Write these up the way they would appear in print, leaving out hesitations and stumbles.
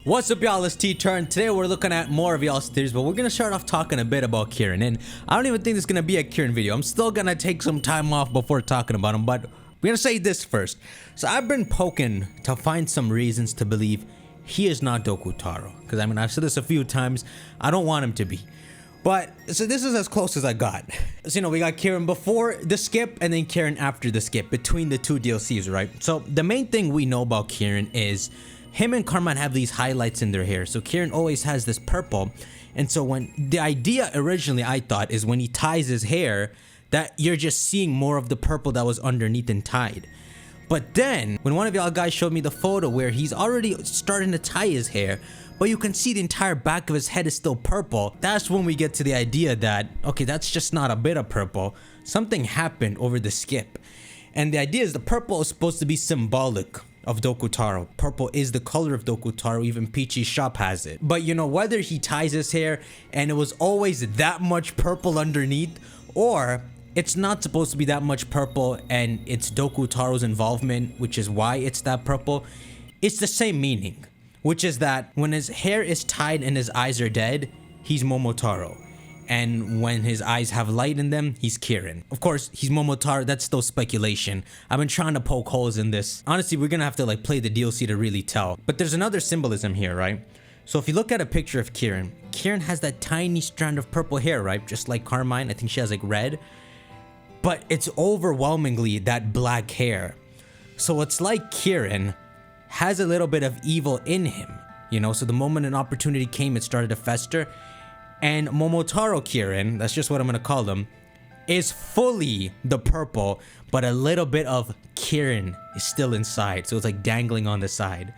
What's up, y'all? It's T-Turn. Today we're looking at more of y'all's theories, but we're gonna start off talking a bit about Kieran. And I don't even think this is gonna be a Kieran video. I'm still gonna take some time off before talking about him, but we're gonna say this first. So I've been poking to find some reasons to believe he is not Doku Taro, because I mean, I've said this a few times. I don't want him to be. But so this is as close as I got. So, you know, we got Kieran before the skip and then Kieran after the skip, between the two DLCs, right? So the main thing we know about Kieran is him and Carmine have these highlights in their hair. So Kieran always has this purple. And so when the idea originally, I thought, is when he ties his hair, that you're just seeing more of the purple that was underneath and tied. But then when one of y'all guys showed me the photo where he's already starting to tie his hair, but you can see the entire back of his head is still purple, that's when we get to the idea that, okay, that's just not a bit of purple. Something happened over the skip. And the idea is the purple is supposed to be symbolic of Doku Taro. Purple is the color of Doku Taro, even Peachy's shop has it. But you know, whether he ties his hair and it was always that much purple underneath, or it's not supposed to be that much purple and it's Doku Taro's involvement, which is why it's that purple, it's the same meaning. Which is that when his hair is tied and his eyes are dead, he's Momotaro. And when his eyes have light in them, he's Kieran. Of course, he's Momotaro, that's still speculation. I've been trying to poke holes in this. Honestly, we're gonna have to like play the DLC to really tell. But there's another symbolism here, right? So if you look at a picture of Kieran, Kieran has that tiny strand of purple hair, right? Just like Carmine, I think she has like red. But it's overwhelmingly that black hair. So it's like Kieran has a little bit of evil in him, you know? So the moment an opportunity came, it started to fester. And Momotaro Kieran, that's just what I'm gonna call him, is fully the purple, but a little bit of Kieran is still inside. So it's like dangling on the side.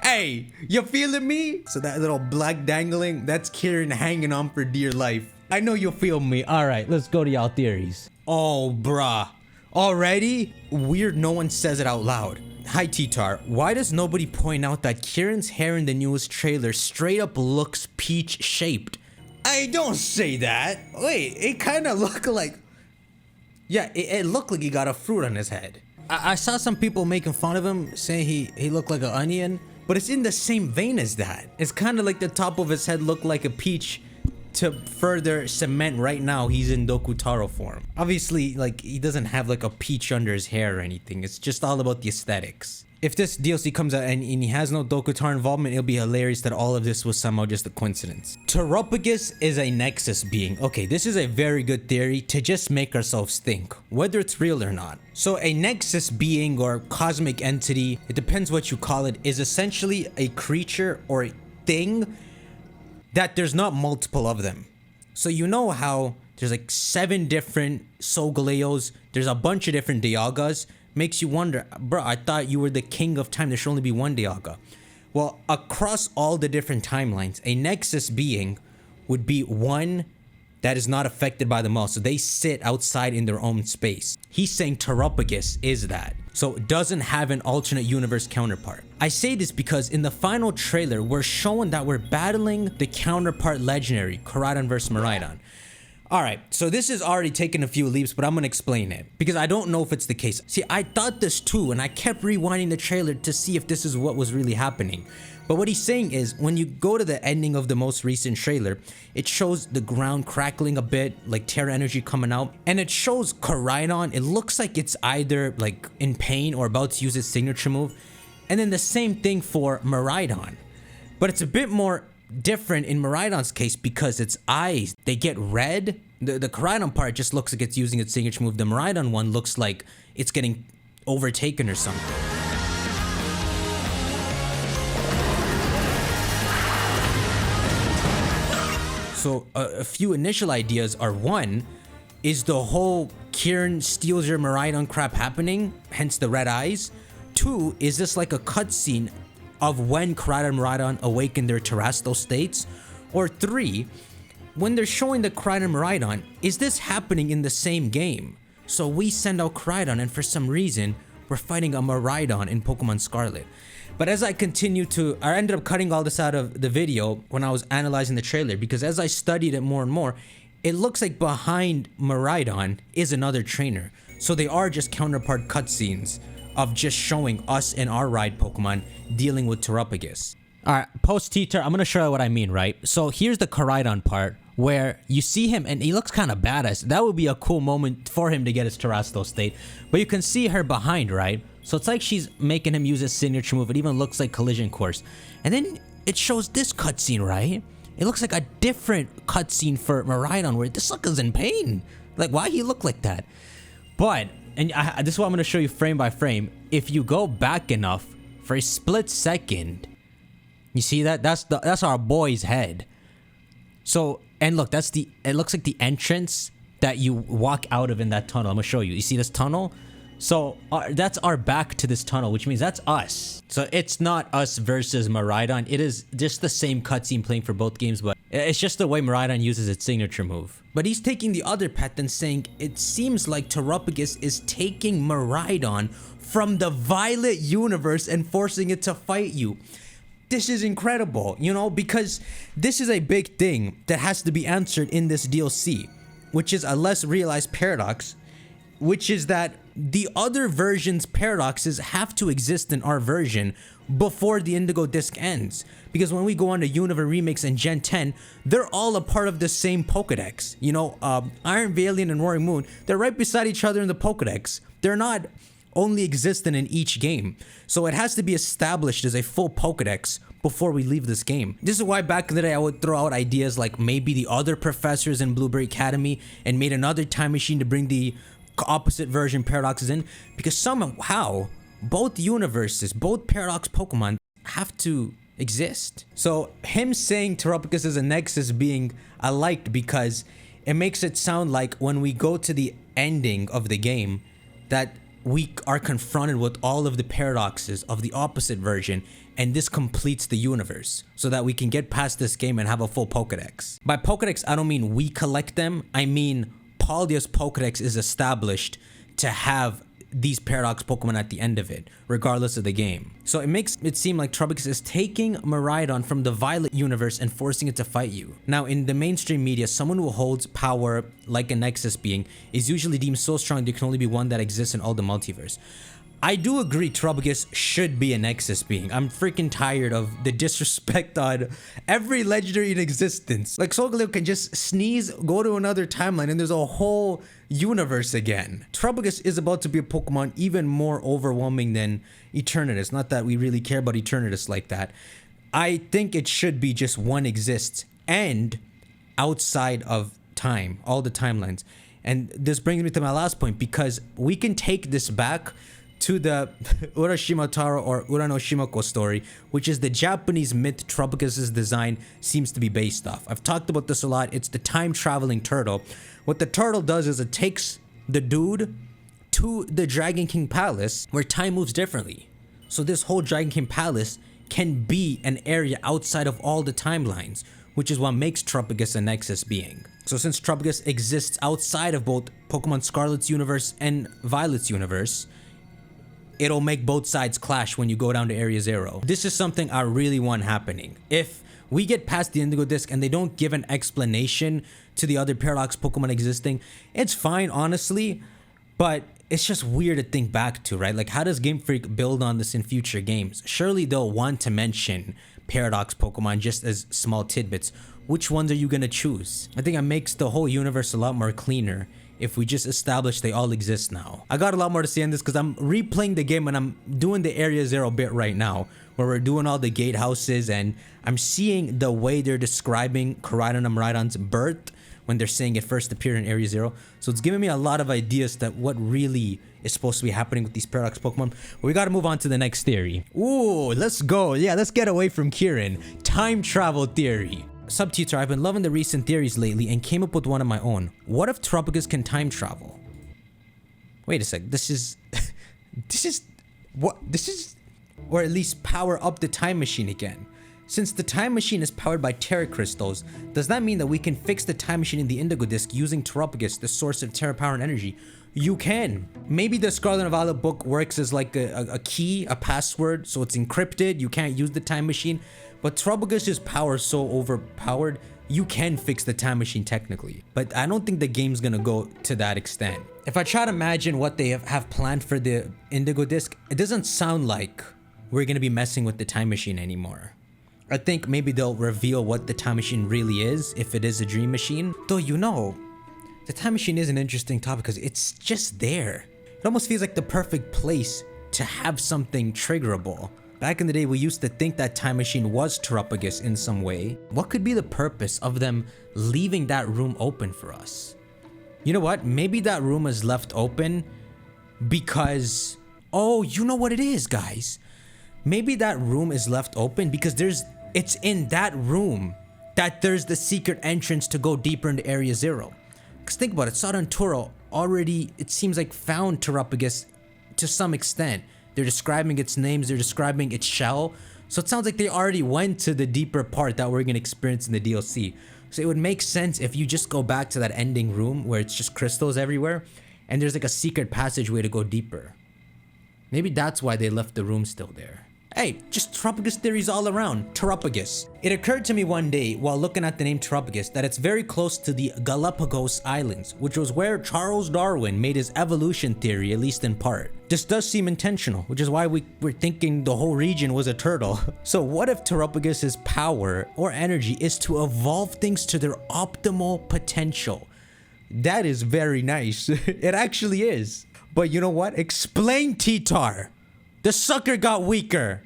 Hey, you feeling me? So that little black dangling, that's Kieran hanging on for dear life. I know you feel me. All right, let's go to y'all theories. Oh, bruh. Already? Weird no one says it out loud. Hi T-Tar, why does nobody point out that Kieran's hair in the newest trailer straight up looks peach shaped? I don't say that. Wait, it kind of looked like... Yeah, it looked like he got a fruit on his head. I saw some people making fun of him, saying he looked like an onion, but it's in the same vein as that. It's kind of like the top of his head looked like a peach to further cement right now he's in Doku Taro form. Obviously, like, he doesn't have like a peach under his hair or anything. It's just all about the aesthetics. If this DLC comes out and he has no Doku Taro involvement, it'll be hilarious that all of this was somehow just a coincidence. Terapagos is a nexus being. Okay, this is a very good theory to just make ourselves think, whether it's real or not. So a nexus being or cosmic entity, it depends what you call it, is essentially a creature or a thing that there's not multiple of them. So you know how there's like 7 different Solgaleos, there's a bunch of different Dialgas. Makes you wonder, bro, I thought you were the king of time, there should only be one Dialga. Well, across all the different timelines, a nexus being would be one that is not affected by them all. So they sit outside in their own space. He's saying Terapagos is that. So it doesn't have an alternate universe counterpart. I say this because in the final trailer, we're showing that we're battling the counterpart legendary, Koraidon vs Miraidon. Alright, so this is already taking a few leaps, but I'm gonna explain it, because I don't know if it's the case. See, I thought this too, and I kept rewinding the trailer to see if this is what was really happening. But what he's saying is, when you go to the ending of the most recent trailer, it shows the ground crackling a bit, like Terra energy coming out, and it shows Koraidon, it looks like it's either like in pain or about to use its signature move, and then the same thing for Miraidon. But it's a bit more different in Miraidon's case because its eyes, they get red. The Koraidon part just looks like it's using its signature move. The Miraidon one looks like it's getting overtaken or something. So a few initial ideas are, one, is the whole Kieran steals your Miraidon crap happening, hence the red eyes? 2, is this like a cutscene of when Koraidon and Miraidon awaken their terrestrial states? Or 3, when they're showing the Koraidon and Miraidon, is this happening in the same game? So we send out Koraidon and for some reason, we're fighting a Miraidon in Pokemon Scarlet. But as I continue to, I ended up cutting all this out of the video when I was analyzing the trailer, because as I studied it more and more, it looks like behind Miraidon is another trainer. So they are just counterpart cutscenes of just showing us and our ride Pokemon dealing with Terapagos. All right, post teacher, I'm gonna show you what I mean, right? So here's the Koraidon part where you see him and he looks kind of badass. That would be a cool moment for him to get his Terastal state. But you can see her behind, right? So it's like she's making him use his signature move. It even looks like collision course. And then it shows this cutscene, right? It looks like a different cutscene for Miraidon where this sucker's in pain. Like, why he look like that? But, and this is what I'm gonna show you frame by frame. If you go back enough for a split second, you see that? That's our boy's head. So, and look, it looks like the entrance that you walk out of in that tunnel. I'm gonna show you. You see this tunnel? So that's our back to this tunnel, which means that's us. So it's not us versus Miraidon. It is just the same cutscene playing for both games, but it's just the way Miraidon uses its signature move. But he's taking the other path and saying, it seems like Terapagos is taking Miraidon from the Violet universe and forcing it to fight you. This is incredible, you know, because this is a big thing that has to be answered in this DLC, which is a less realized paradox, which is that the other version's paradoxes have to exist in our version before the Indigo Disk ends. Because when we go on to Universe Remix and Gen 10, they're all a part of the same Pokedex. You know, Iron Valiant and Roaring Moon, they're right beside each other in the Pokedex. They're not only existent in each game. So it has to be established as a full Pokedex before we leave this game. This is why back in the day I would throw out ideas like maybe the other professors in Blueberry Academy and made another time machine to bring the opposite version paradoxes in, because somehow both universes, both paradox Pokemon have to exist. So him saying Terapagos is a nexus being liked because it makes it sound like when we go to the ending of the game that we are confronted with all of the paradoxes of the opposite version, and this completes the universe so that we can get past this game and have a full Pokedex. By Pokedex, I don't mean we collect them. I mean Paldea's Pokedex is established to have these paradox Pokemon at the end of it, regardless of the game. So it makes it seem like Terapagos is taking Miraidon from the Violet universe and forcing it to fight you. Now, in the mainstream media, someone who holds power like a Nexus being is usually deemed so strong there can only be one that exists in all the multiverse. I do agree Terapagos should be a Nexus being. I'm freaking tired of the disrespect on every legendary in existence. Like Solgaleo can just sneeze, go to another timeline, and there's a whole universe again. Terapagos is about to be a Pokemon even more overwhelming than Eternatus. Not that we really care about Eternatus like that. I think it should be just one exists and outside of time, all the timelines. And this brings me to my last point, because we can take this back to the Urashima Taro or Urano Shimako story, which is the Japanese myth Terapagos' design seems to be based off. I've talked about this a lot. It's the time-traveling turtle. What the turtle does is it takes the dude to the Dragon King Palace where time moves differently. So this whole Dragon King Palace can be an area outside of all the timelines, which is what makes Terapagos a Nexus being. So since Terapagos exists outside of both Pokemon Scarlet's universe and Violet's universe, it'll make both sides clash when you go down to Area 0. This is something I really want happening. If we get past the Indigo Disk and they don't give an explanation to the other Paradox Pokemon existing, it's fine, honestly, but it's just weird to think back to, right? Like, how does Game Freak build on this in future games? Surely they'll want to mention Paradox Pokemon just as small tidbits. Which ones are you gonna choose? I think it makes the whole universe a lot more cleaner if we just establish they all exist now. I got a lot more to say on this because I'm replaying the game and I'm doing the Area 0 bit right now, where we're doing all the gatehouses, and I'm seeing the way they're describing Koraidon and Miraidon's birth when they're saying it first appeared in Area 0. So it's giving me a lot of ideas that what really is supposed to be happening with these Paradox Pokemon. But we gotta move on to the next theory. Ooh, let's go. Yeah, let's get away from Kieran. Time travel theory. Subtutor, I've been loving the recent theories lately and came up with one of my own. What if Terapagos can time travel? Wait a sec, this is or at least power up the time machine again. Since the time machine is powered by Terra Crystals, does that mean that we can fix the time machine in the Indigo Disk using Terapagos, the source of Terra power and energy? You can. Maybe the Scarlet and Violet book works as like a key, a password, so it's encrypted, you can't use the time machine. But Terapagos' power is so overpowered, you can fix the time machine technically. But I don't think the game's gonna go to that extent. If I try to imagine what they have planned for the Indigo Disk, it doesn't sound like we're gonna be messing with the time machine anymore. I think maybe they'll reveal what the time machine really is, if it is a dream machine. Though, you know, the time machine is an interesting topic because it's just there. It almost feels like the perfect place to have something triggerable. Back in the day, we used to think that time machine was Terapagos in some way. What could be the purpose of them leaving that room open for us? You know what? Maybe that room is left open because... Oh, you know what it is, guys. Maybe that room is left open because it's in that room that there's the secret entrance to go deeper into Area 0. Because think about it, Sada and Taro already, it seems like, found Terapagos to some extent. They're describing its names, they're describing its shell. So it sounds like they already went to the deeper part that we're going to experience in the DLC. So it would make sense if you just go back to that ending room where it's just crystals everywhere and there's like a secret passageway to go deeper. Maybe that's why they left the room still there. Hey, just Terapagos theories all around. Terapagos. It occurred to me one day while looking at the name Terapagos that it's very close to the Galapagos Islands, which was where Charles Darwin made his evolution theory, at least in part. This does seem intentional, which is why we were thinking the whole region was a turtle. So what if Terapagos' power or energy is to evolve things to their optimal potential? That is very nice. It actually is. But you know what? Explain, T-Tar. The sucker got weaker.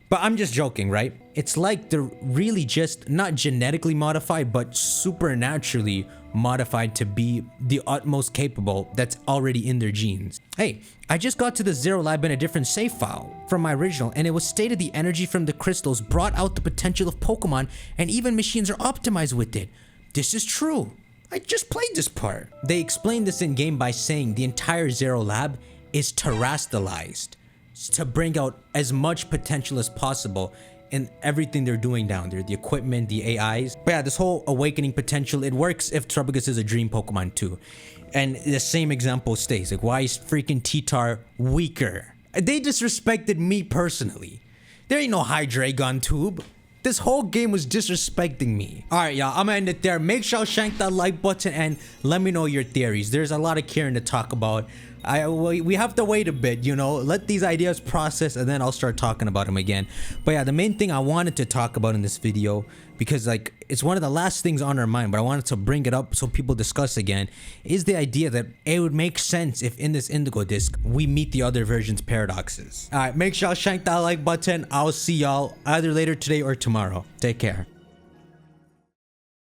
But I'm just joking, right? It's like they're really just not genetically modified, but supernaturally modified to be the utmost capable that's already in their genes. Hey, I just got to the Zero Lab in a different save file from my original, and it was stated the energy from the crystals brought out the potential of Pokemon, and even machines are optimized with it. This is true. I just played this part. They explained this in game by saying the entire Zero Lab is terastallized to bring out as much potential as possible in everything they're doing down there, the equipment, the AIs. But yeah, this whole awakening potential, it works if Terapagos is a dream Pokemon too. And the same example stays, like, why is freaking T-Tar weaker? They disrespected me personally. There ain't no Hydreigon tube. This whole game was disrespecting me. Alright, y'all, I'm gonna end it there. Make sure to shank that like button and let me know your theories. There's a lot of Kieran to talk about. We have to wait a bit, you know, let these ideas process and then I'll start talking about them again. But yeah, the main thing I wanted to talk about in this video, because like it's one of the last things on our mind, but I wanted to bring it up so people discuss again, is the idea that it would make sense if in this Indigo Disk we meet the other version's paradoxes. Alright, make sure to shank that like button. I'll see y'all either later today or tomorrow. Take care.